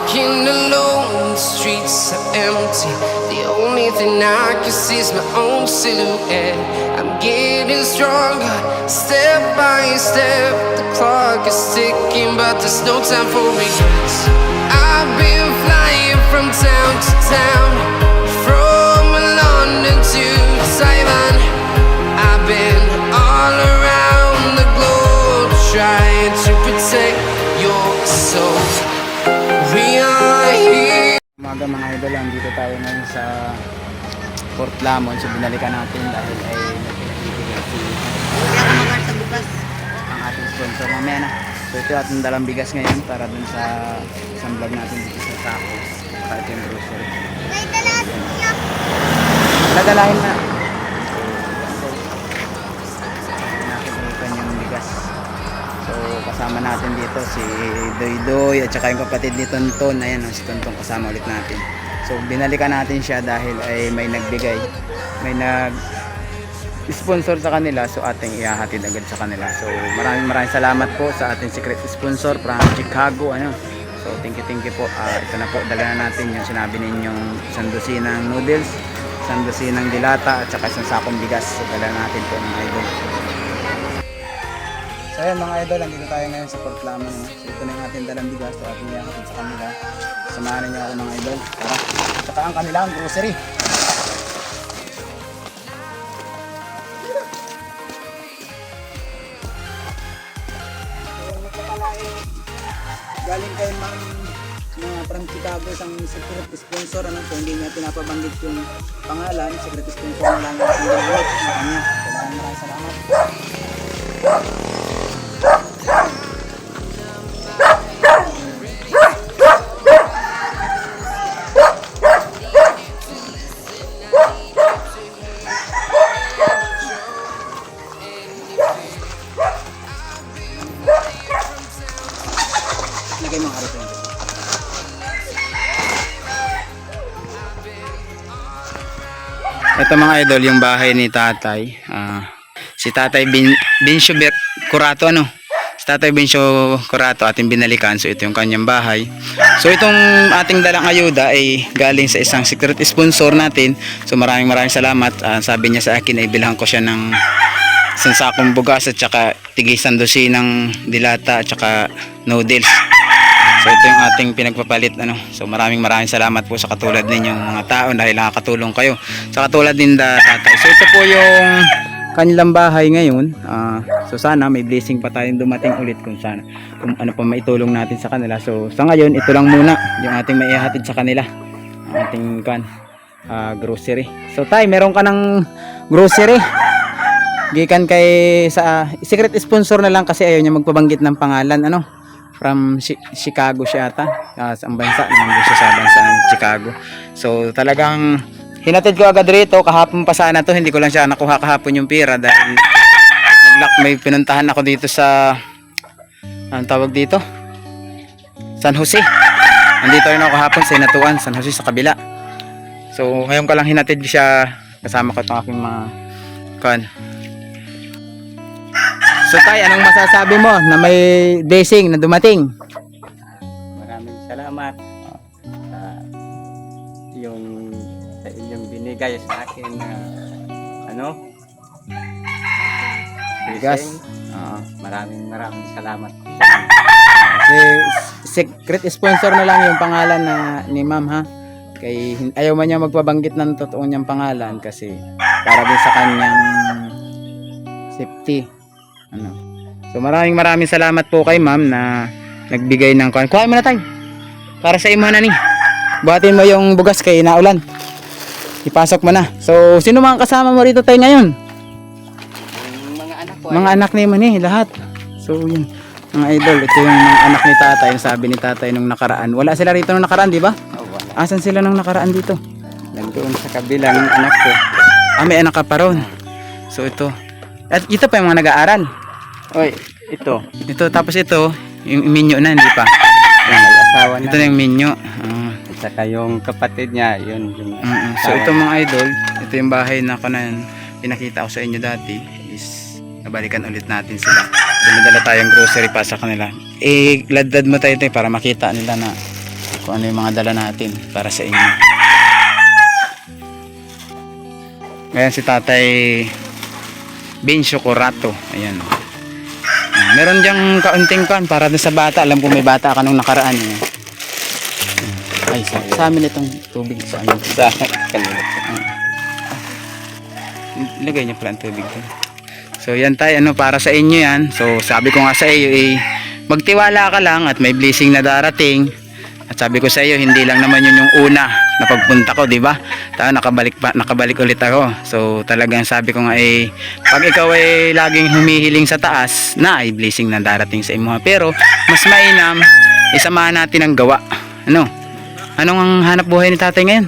walking alone, the streets are empty. The only thing I can see is my own silhouette. I'm getting stronger, step by step. The clock is ticking, but there's no time for regrets. I've been flying from town to town, from London to Taiwan. I've been all around the globe, trying to protect your soul. We are here. Umaga mga idol, dito tayo ngayon sa Port Lamon. So binalikan natin dahil ay nagpinagbibigay si ang ating sponsor mamaya na. So ito ating dalang bigas ngayon para dun sa isang vlog natin dito sa Taco. Saka ito yung grocery. Nadalahin na. So kasama natin dito si Doy at saka yung kapatid ni Tonton. Ayan, si Tonton kasama ulit natin. So binalikan natin siya dahil ay may nagbigay, may nag-sponsor sa kanila, so ating ihahatid agad sa kanila. So maraming salamat po sa ating secret sponsor from Chicago. So thank you po. Ito na po, dala na natin yung sinabi ninyong isang dosinang noodles, isang dosinang dilata at saka isang sakong bigas. So dala natin po mga idol. So ayan mga idol, nandito tayo ngayon sa Port Lamon. So ito na yung ating dalang bigas, so ating ihahatid sa kanila. Samahan niyo ako mga idol. Tara. At saka ang kanilang grocery. Galing kay Ma'am from Chicago, isang secret sponsor. So hindi niya pinapabanggit yung pangalan. Secret sponsor na lang yung pinagawit sa kanya. Maraming salamat. Lagay mo harap yan. Ito mga idol, yung bahay ni tatay. Si tatay Bencio Curato, si tatay Bencio Curato ating binalikan. So ito yung kanyang bahay. So itong ating dalang ayuda ay galing sa isang secret sponsor natin. So maraming salamat. Sabi niya sa akin ay bilhan ko siya ng isang sakong bugas at saka tigisan dosinang dilata at saka noodles. So ito yung ating pinagpapalit. So maraming salamat po sa katulad ninyong mga tao dahil nakakatulong kayo sa katulad din tatay. So ito po yung kanilang bahay ngayon. So sana may blessing pa tayong dumating ulit kung ano pa maitulong natin sa kanila. So sa ngayon ito lang muna yung ating maihatid sa kanila, ang ating grocery. So tay, meron ka ng grocery gikan kay sa secret sponsor na lang kasi ayaw niya magpabanggit ng pangalan. From Chicago siya ata, sa bansa, nandun siya sa bansang Chicago. So talagang hinatid ko agad rito. Kahapon pa sana to, hindi ko lang siya nakuha kahapon yung pira dahil may pinuntahan ako dito sa anong tawag dito, San Jose. Nandito rin ako kahapon sa Inatuan, San Jose sa kabila. So ngayon ko lang hinatid siya, kasama ko itong aking mga So tay, anong masasabi mo na may blessing na dumating? Maraming salamat sa inyong binigay sa akin na Bigas. Maraming salamat. Secret sponsor na lang yung pangalan ni ma'am ha. Kay ayaw man niya magpabanggit ng totoo niyang pangalan kasi para din sa kanyang safety. So maraming salamat po kay ma'am na nagbigay ng kuha mo na tayo para sa imo na ni. Buhatin mo yung bugas kay naulan. Ipasok mo na. So sino mga kasama mo rito tayo ngayon? Yung mga anak ko. Mga anak ni mo ni lahat. So yun mga idol, ito yung mga anak ni tatay. Yung sabi ni tatay nung nakaraan. Wala sila rito nung nakaraan, di ba? Wala. Asan sila nung nakaraan dito? Nandoon sa kabila ng anak ko. May anak ka pa ron. So ito. At ito pa yung mga nag-aaral. Oy, ito. Ito, tapos ito, yung minyo na, hindi pa. Yung may asawa na. Ito na yung minyo. At saka yung kapatid niya, yun. So ito mga idol, ito yung bahay na pinakita ko sa inyo dati. Is nabalikan ulit natin sila. So nadala tayong grocery pa sa kanila. Ladad mo tayo para makita nila na kung ano yung mga dala natin para sa inyo. Ngayon si Tatay Bencio Curato. Ayan. Meron diyang kaunting kan para sa bata. Alam ko may bata ka nung nakaraan. Eh. Ay, sa amin itong tubig sa amin. Sa kanila. Ilagay niyo pala ang tubig ko. So yan tayo, para sa inyo yan. So sabi ko nga sa iyo, magtiwala ka lang at may blessing na darating. At sabi ko sa iyo, hindi lang naman yun yung una na pagpunta ko, di ba? Nakabalik ulit ako. So talagang sabi ko nga pag ikaw ay laging humihiling sa taas, na ay blessing na darating sa imo. Pero mas mainam, isamahan natin ang gawa. Anong ang hanap buhay ni tatay ngayon?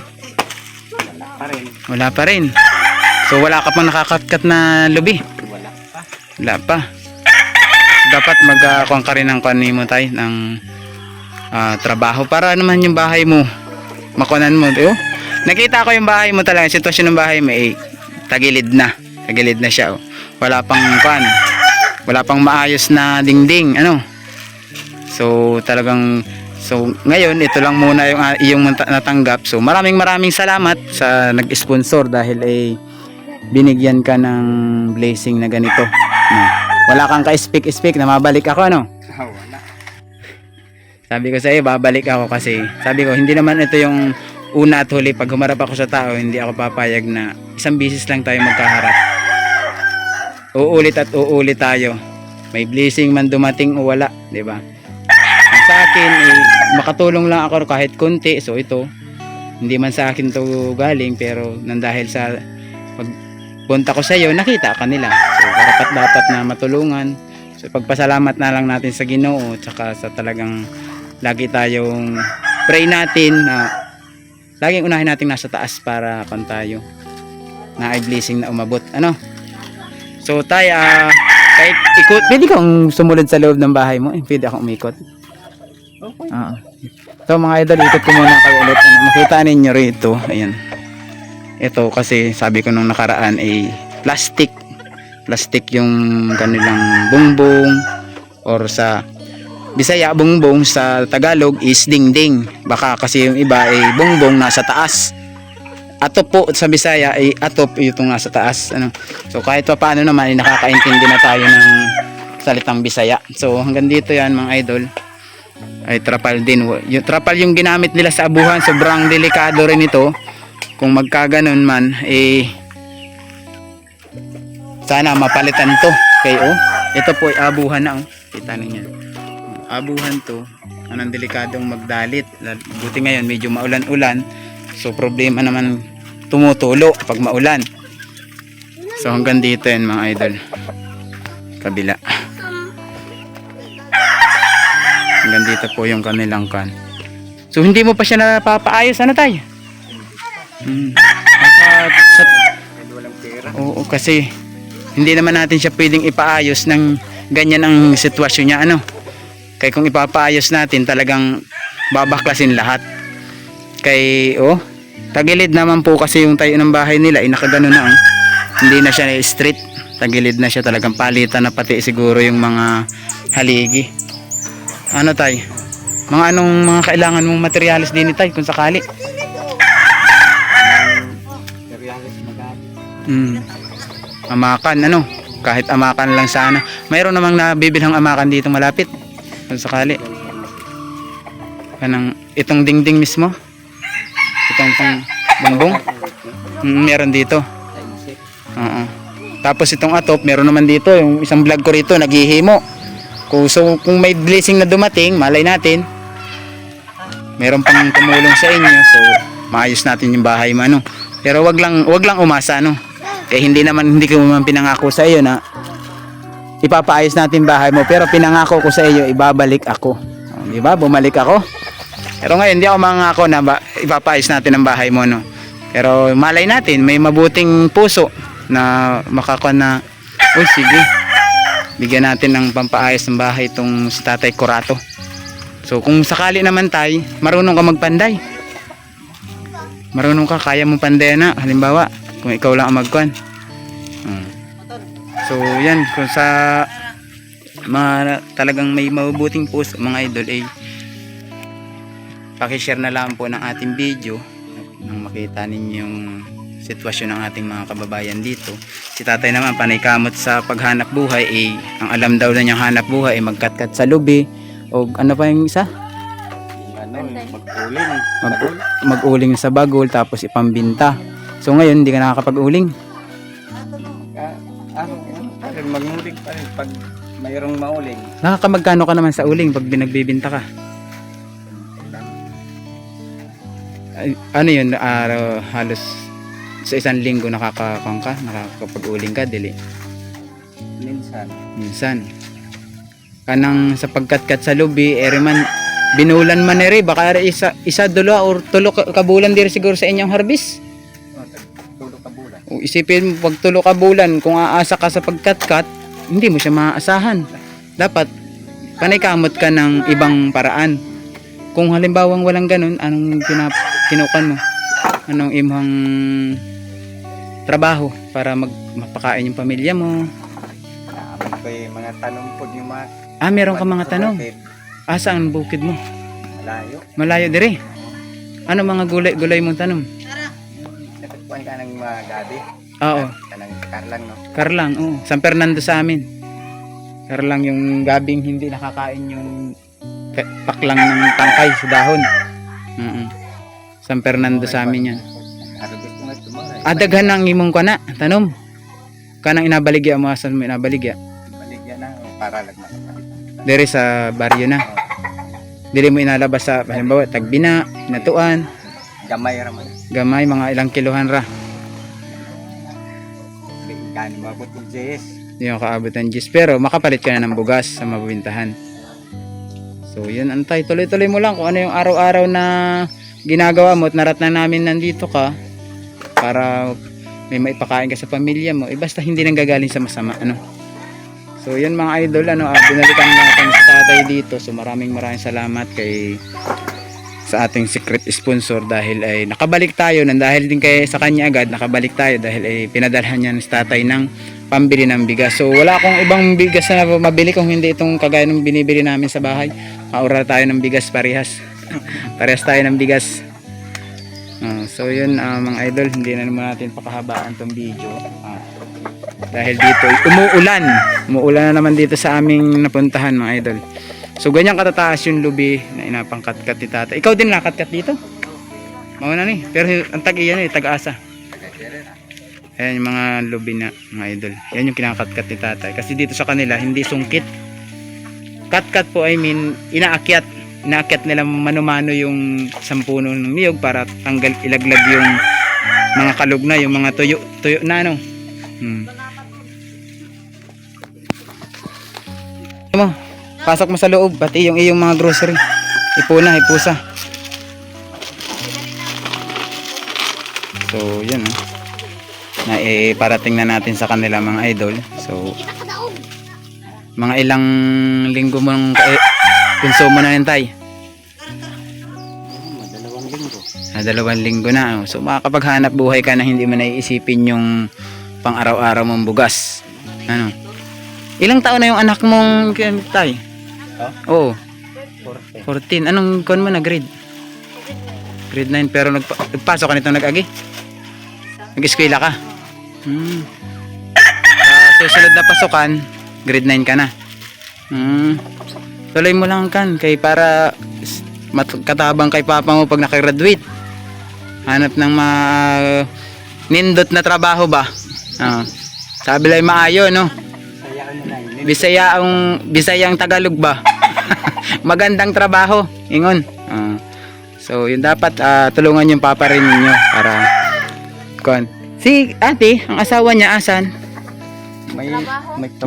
Wala pa rin. So wala ka pang nakakatkat na lubi? Wala pa. Dapat magkuhan ka rin ng kanimo tayo ng trabaho para naman yung bahay mo makunan mo. Nakita ko yung bahay mo talaga, sitwasyon ng bahay mo tagilid na siya. Wala pang wala pang maayos na dingding. So talagang ngayon ito lang muna yung iyong natanggap. So maraming salamat sa nag-sponsor dahil binigyan ka ng blessing na ganito. Wala kang ka-speak na mabalik ako, Wala. Sabi ko sa iyo, babalik ako kasi sabi ko, hindi naman ito yung una at huli. Pag humarap ako sa tao, hindi ako papayag na isang bisis lang tayo magkaharap. Uulit at uulit tayo. May blessing man dumating o wala, di ba? Sa akin, makatulong lang ako kahit konti. So ito, hindi man sa akin to galing, pero nandahil sa pagpunta ko sa iyo, nakita ka nila. So dapat na matulungan. So pagpasalamat na lang natin sa Ginoo, tsaka sa talagang lagi tayong pray natin na laging unahin natin nasa taas para tayo na ay blessing na umabot. So tayo, kahit ikot, pwede kang sumunod sa loob ng bahay mo. Pwede akong umikot. So mga idol, ikot ko muna kayo ulit. Makita ninyo rito, ayan. Ito kasi sabi ko nung nakaraan plastic yung kanilang bongbong, or sa Bisaya bongbong, sa Tagalog is dingding. Baka kasi yung iba bongbong nasa taas. Atop po sa Bisaya atop yung nasa taas. So kahit pa paano naman nakakaintindi na tayo ng salitang Bisaya. So hanggang dito yan mga idol. Trapal din. Yung trapal yung ginamit nila sa abuhan, sobrang delikado rin ito. Kung magkaganon man sana mapalitan to. Ito po ay abuhan na. Kita niyo. Abuhan to. Anong delikadong magdalit. Buti ngayon medyo maulan-ulan. So problema naman tumutulo pag maulan. So hanggang dito yan mga idol. Kabila. Hanggang dito po yung kanilang kan. So hindi mo pa siya napapaayos tayo? Oo, kasi hindi naman natin siya pwedeng ipaayos ng ganyan ang sitwasyon niya. Kaya kung ipapaayos natin, talagang babaklasin lahat. Tagilid naman po kasi yung tayo ng bahay nila, nakagano na. Hindi na siya straight, tagilid na siya, talagang palitan na pati siguro yung mga haligi. Tay? Anong mga kailangan mong materialis din tay kung sakali? Amakan, kahit amakan lang sana. Mayroon namang nabibilhang amakan dito malapit kung sakali. Itong dingding mismo, itong pang bongbong, meron dito. Tapos itong atop, meron naman dito. Yung isang vlog ko rito, naghihimo. So kung may blessing na dumating, malay natin meron pang tumulong sa inyo. So maayos natin yung bahay mo. Pero wag lang umasa. Kaya hindi ko man pinangako sa iyo na ipapaayos natin bahay mo, pero pinangako ko sa iyo ibabalik ako. Di ba? Bumalik ako. Pero ngayon hindi ako mangako na ipapaayos natin ang bahay mo, Pero malay natin may mabuting puso na makakuha na, sige, bigyan natin ng pampaayos ng bahay itong si Tatay Curato. So kung sakali naman tay, marunong ka magpanday. Marunong ka, kaya mong panday na. Halimbawa, kung ikaw lang ang magkuhan. So yan, kung sa talagang may mabubuting puso mga idol paki-share na lang po ng ating video nang makita ninyo yung sitwasyon ng ating mga kababayan dito. Si tatay naman panay kamot sa paghanap buhay, ang alam daw na niyang hanap buhay ay magkatkat sa lubi o ano pa yung isa? Mag-uling. Mag-uling sa bagol tapos ipambinta. So ngayon hindi ka nakakapag-uling. Mag-uling pa rin pag mayroong mauling. Nakakamagkano ka naman sa uling pag binagbibinta ka? Ano yun, halos sa isang linggo nakakapag-uling ka, dili? Minsan. Kanang sa pagkatkat sa lubi, man, binulan man eri, baka isa dula or tulo ka bulan diri siguro sa inyong harvest. Tulo ka bulan. O isipin mo, pag tulo ka bulan, kung aasa ka sa pagkatkat, hindi mo siya maaasahan. Dapat, panay kamot ka ng ibang paraan. Kung halimbawang walang ganun, anong kinukan mo? Anong imong trabaho para mapakain yung pamilya mo? Naaman ko yung mga tanong po yung mga... Meron ka mga tanong. Saan ang bukid mo? Malayo. Malayo dire. Ano mga gulay mong tanom? Natagpuan ka ng mga gabi. Oo. Kanang karlang, no? Karlang, oo. San Fernando sa amin. Karlang yung gabing hindi nakakain yung paklang ng tangkay sa dahon. San Fernando sa amin yan. Harvest mo nga ito mga. Daghan ang imong kana, tanom. Kanang inabaligya mo, asan mo inabaligya? Baligyan na para lang makapalit. Dire sa baryo na. Dili mo inalabas sa halimbawa Tagbina, Hinatuan, Gamay raman. Gamay, mga ilang kilohan ra. Gani mabot ng JS. Hindi mo kaabot ng gis. Pero makapalit ka na ng bugas sa mabibintahan. So yun, antay. Tuloy-tuloy mo lang kung ano yung araw-araw na ginagawa mo at narat na namin nandito ka para may maipakain ka sa pamilya mo. Basta hindi nang gagaling sa masama. Ano? So yun mga idol, binalikan natin sa tatay dito. So maraming salamat sa ating secret sponsor dahil ay nakabalik tayo dahil din sa kanya agad nakabalik tayo dahil ay pinadalhan niya sa tatay ng pambili ng bigas. So wala akong ibang bigas na mabili kung hindi itong kagaya ng binibili namin sa bahay. Maura tayo ng bigas parehas. Parehas tayo ng bigas. So yun mga idol, hindi na naman natin pakahabaan tong video. Dahil dito umuulan na naman dito sa aming napuntahan mga idol. So ganyan katataas yung lubi na inapangkatkat ni tata. Ikaw din nakatkat dito? Mauna ni. Pero ang tag-iyan tag-asa. Ayan yung mga lubi na mga idol. Yan yung kinakatkat ni tatay. Kasi dito sa kanila hindi sungkit. Katkat po inaakyat. Inaakyat nila mano-mano yung sampuno ng niyog para ilaglag yung mga kalug na, yung mga tuyo na ano. Pasok mo sa loob, pati yung iyong mga grocery. Ipusa. So, yun. Parating na natin sa kanila mga idol. So, mga ilang linggo mong konsumo na yun, tay? 2 linggo. 2 linggo na. So, makakapaghanap buhay ka na hindi mo naiisipin yung pang araw-araw mong bugas. Ano? Ilang taon na yung anak mong tay? Oo. 14. Anong kon mo na grade? Grade 9 pero nagpasok ka nitong nag-agi? Nag-eskwela ka? Susunod na pasukan, grade 9 ka na. Tuloy mo lang kan kay para katabang kay papa mo pag nakagraduate. Hanap ng nindot na trabaho ba? Sabi lang maayo no? Bisayang Tagalog ba? Magandang trabaho, ingon. So, yun dapat tulungan yung papa rin ninyo para si ate, ang asawa niya asan? May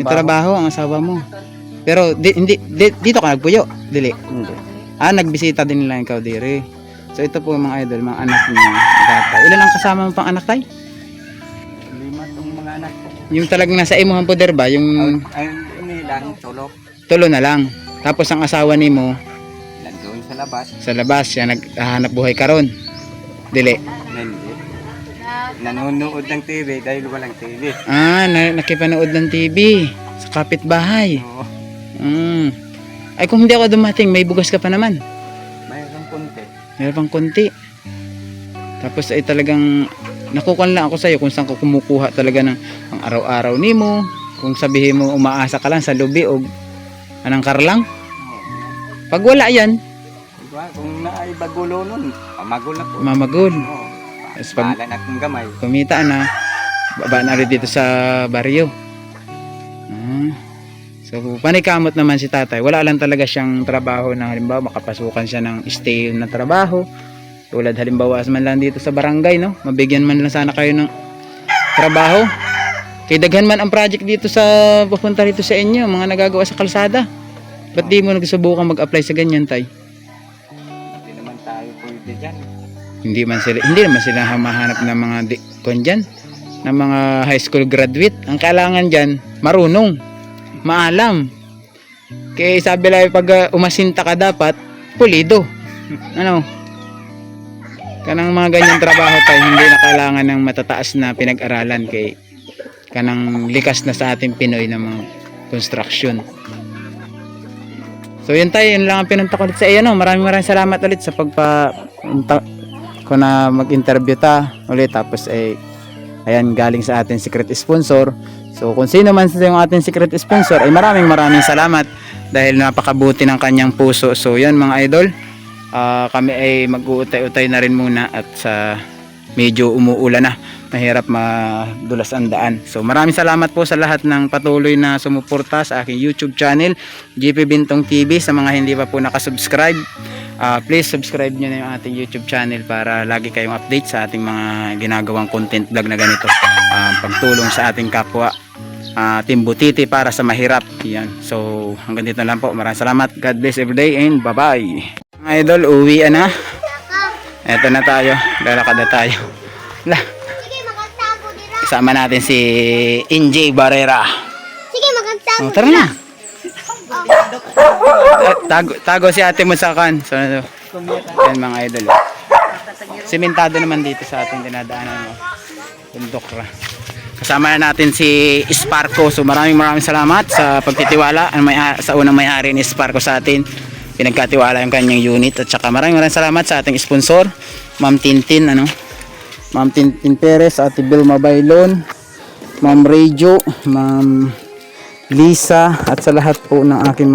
Trabaho ang asawa mo. Pero dito ka nagpuyo, dili. Hindi. Nagbisita din nila ikaw dire. So ito po mga idol, mga anak niya, tatay. Ilan ang kasama mo pang anak tay? 5 tong mga anak ko. Yung talagang nasa imuhang poder ba? Yung Ini lang tulog. tulo na lang. Tapos ang asawa nimo Nandoon sa labas. sa labas, siya naghahanap buhay karon. Dili. Hindi. Nanonood ng TV dahil walang TV. Nakipanood ng TV sa kapitbahay. Oo. Ay kung hindi ako dumating, may bugas ka pa naman. Mayroong konti. Meron pang konti. Tapos ay talagang nakukuha lang ako sa iyo kung saan ko kumukuha talaga ng ang araw-araw nimo. Kung sabihin mo umaasa ka lang sa lubi o anang karlang. Pag wala yan, Diba? Kung naibagulo nun, pamagol ako. mamagol. Oo. Tapos pag Bahala na akong gamay. kumita na, baba na rin dito sa baryo. Ah. So, panikamot naman si tatay. Wala lang talaga siyang trabaho na halimbawa makapasukan siya ng stay na trabaho. Tulad halimbawa man lang dito sa barangay, no? Mabigyan man lang sana kayo ng trabaho. Kaya daghan man ang project dito sa papunta dito sa inyo, mga nagagawa sa kalsada. Ba't di mo nagsubukan mag-apply sa ganyan, tay? Hindi naman tayo pwede dyan. Hindi naman sila hamahanap ng mga dyan, ng mga high school graduate. Ang kailangan diyan, marunong, maalam. Kaya sabi lang pag umasinta ka dapat pulido. Ano? Kanang mga ganyang trabaho tayo hindi na kailangan ng matataas na pinag-aralan kay kanang likas na sa ating Pinoy na mga construction. So yun tayo, yun lang ang pinunta ko ulit sa iyo, no? Maraming salamat ulit sa ko na mag-interview ta ulit, tapos ayan, galing sa ating secret sponsor. So kung sino man sa yung ating secret sponsor ay maraming salamat dahil napakabuti ng kanyang puso. So yan mga idol, kami ay mag-uutay-utay na rin muna at sa medyo umuulan na, mahirap madulas ang daan. So maraming salamat po sa lahat ng patuloy na sumuporta sa aking YouTube channel, GP Bintong TV. Sa mga hindi pa po nakasubscribe, please subscribe nyo na yung ating YouTube channel para lagi kayong update sa ating mga ginagawang content vlog na ganito. Pagtulong sa ating kapwa, Team Butiti para sa mahirap. Yan. So hanggang dito lang po. Maraming salamat. God bless everyday and bye bye. Mga idol, uwi na. Eto na tayo. Lalakad na tayo. Kasama natin si NJ Barrera. Sige, magagtago. Oh, tara na. Tago si ate mo sa kan. So, yan mga idol. Simentado naman dito sa ating dinadaanan. Bundok ra. Kasama na natin si Sparko. So maraming salamat sa pagtitiwala sa unang may-ari ni Sparko sa atin. Pinagkatiwala yung kanyang unit. At saka maraming salamat sa ating sponsor, Ma'am Tintin, Ma'am Tintin Perez, Ate Vilma Bailon, Ma'am Rejo, Ma'am Lisa, at sa lahat po ng aking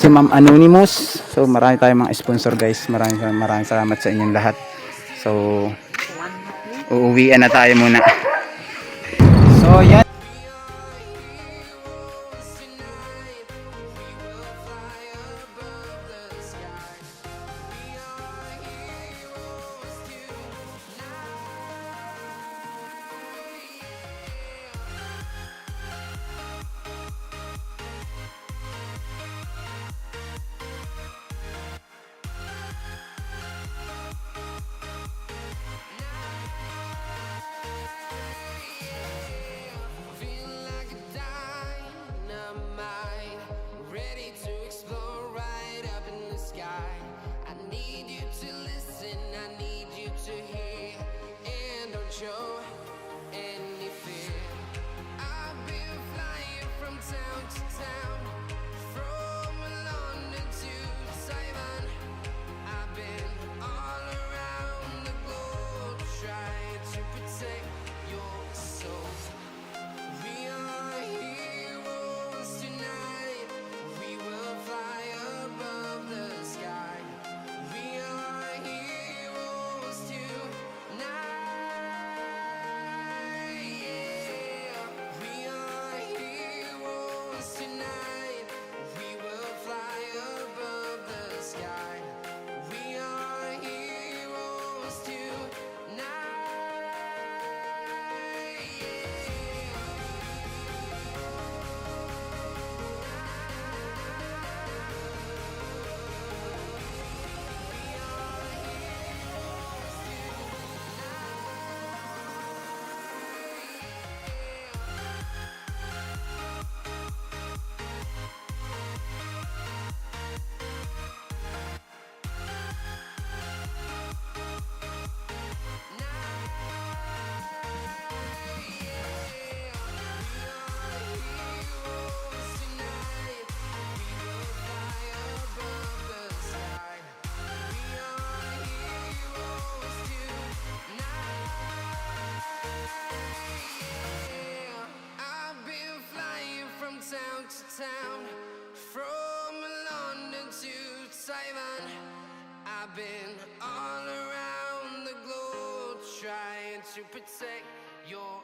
si Ma'am Anonymous. So marami tayong mga sponsor guys. Maraming salamat sa inyong lahat. So uuwian na tayo muna. So yan. to protect your.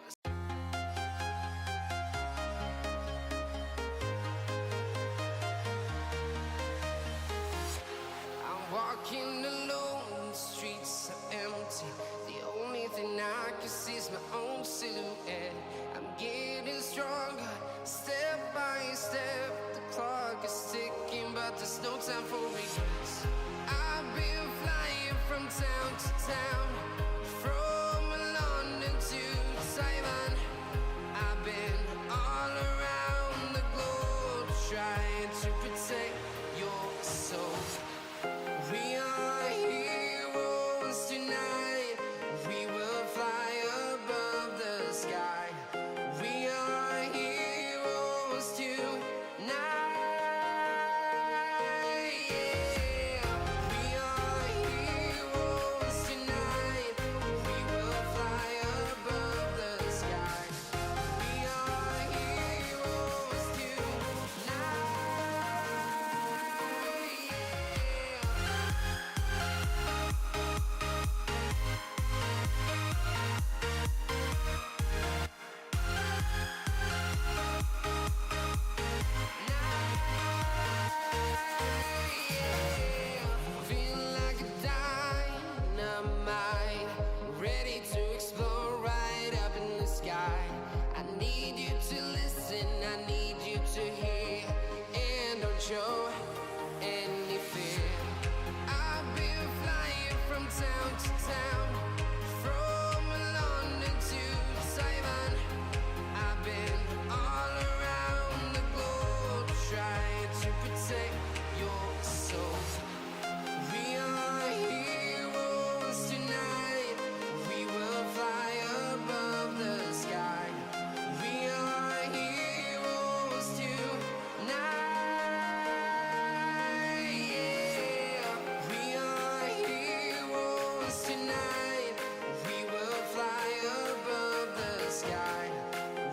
I'm walking alone, the streets are empty. The only thing I can see is my own silhouette. I'm getting stronger, step by step. The clock is ticking, but there's no time for regrets. I've been flying from town to town, from London to Taiwan. I've been all around the globe, trying to protect your soul. We are heroes tonight. We will fly above the sky. We are heroes tonight. Yeah. We are heroes tonight. We will fly above the sky. We are heroes tonight. Feel like a dynamite, ready to explode right up in the sky. I need you to listen, I need you to hear, and don't show any fear. I've been flying from town to town, from London to Taiwan. I've been all around the globe, trying to protect your soul. We are heroes tonight. We will fly above the sky. We are heroes tonight. Yeah. We are heroes tonight. We will fly above the sky.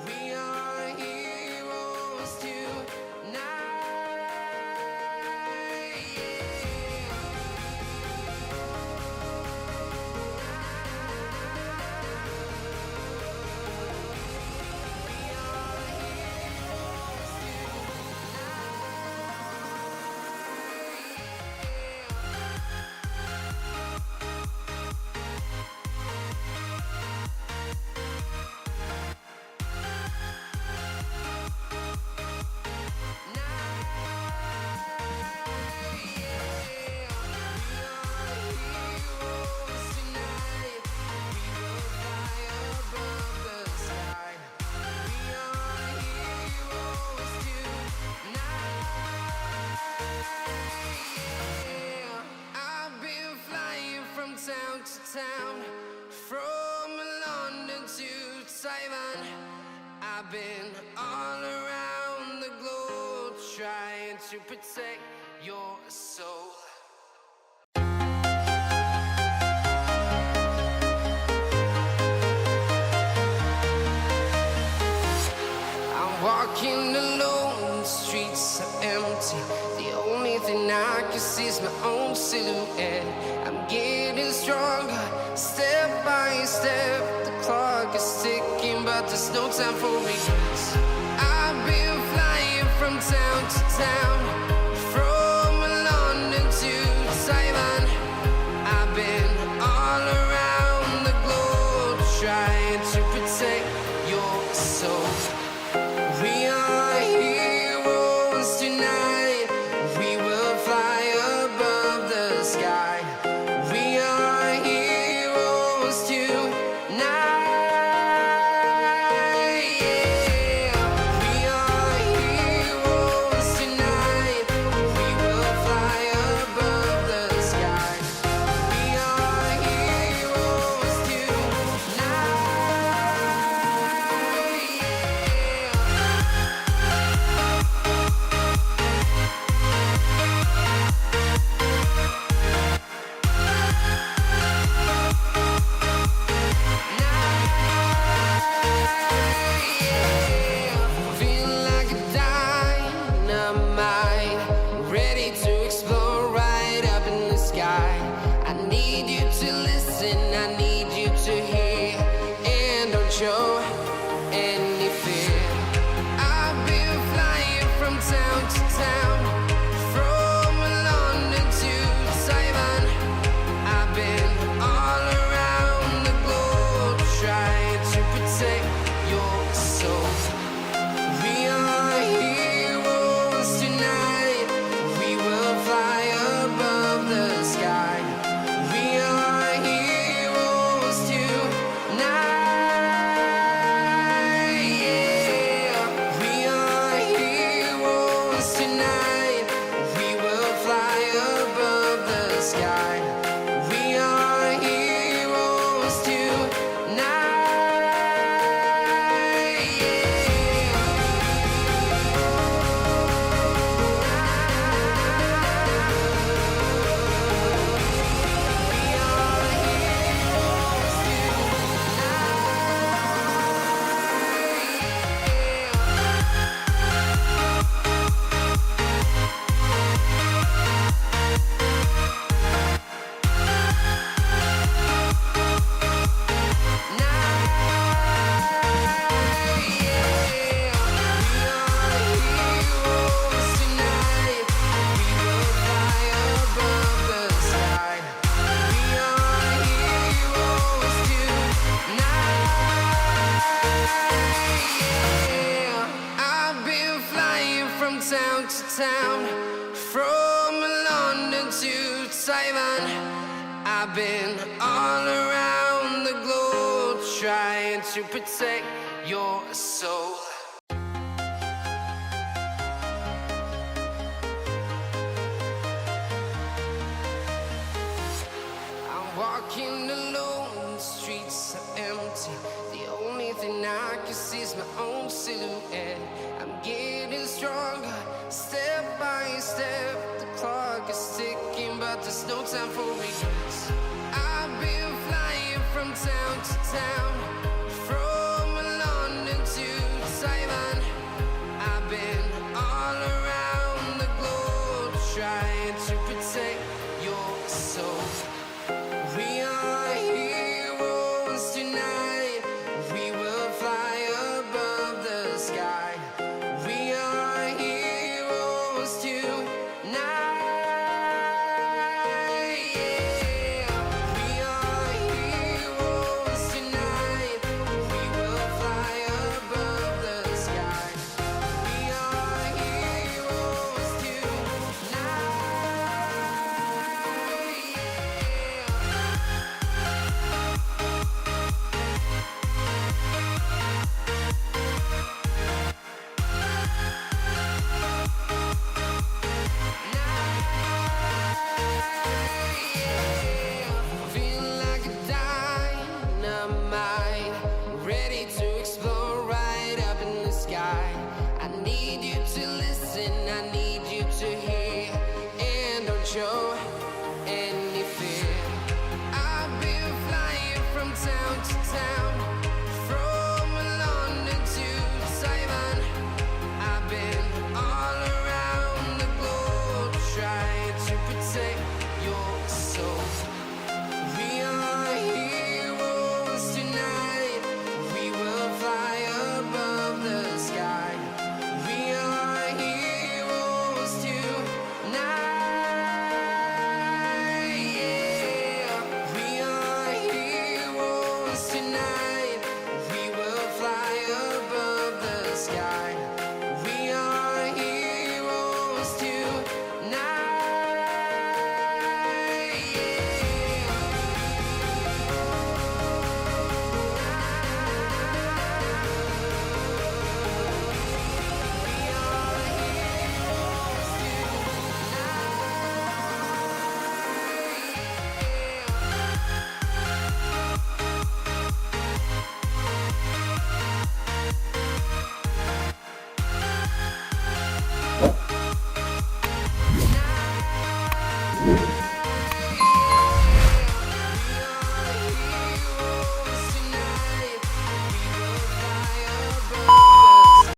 We are heroes tonight. I've been flying from town to town, from London to Taiwan. I've been all around the globe, trying to protect your soul. I'm walking alone, the streets are empty. The only thing I can see is my own silhouette. I'm getting stronger, step by step. The clock is ticking, but there's no time for regrets. I've been flying from town to town, from London to Taiwan. I've been all around the globe, trying to protect your soul. We are heroes tonight. We will fly above the sky. We are heroes tonight. Yeah. We are heroes tonight. town to town, from London to Taiwan. I've been all around the globe trying to protect your soul. Walking alone, the streets are empty. The only thing I can see is my own silhouette. I'm getting stronger, step by step. The clock is ticking, but there's no time for regrets. I've been flying from town to town, from London to Taiwan. I've been all around the globe trying to protect your soul. We are heroes tonight. We will fly above the sky. We are heroes tonight. Yeah. We are heroes tonight. We will fly above the sky. We are heroes tonight. Feeling like a dynamite, ready to explode right up in the sky. I need you to listen, I need you to hear, and don't show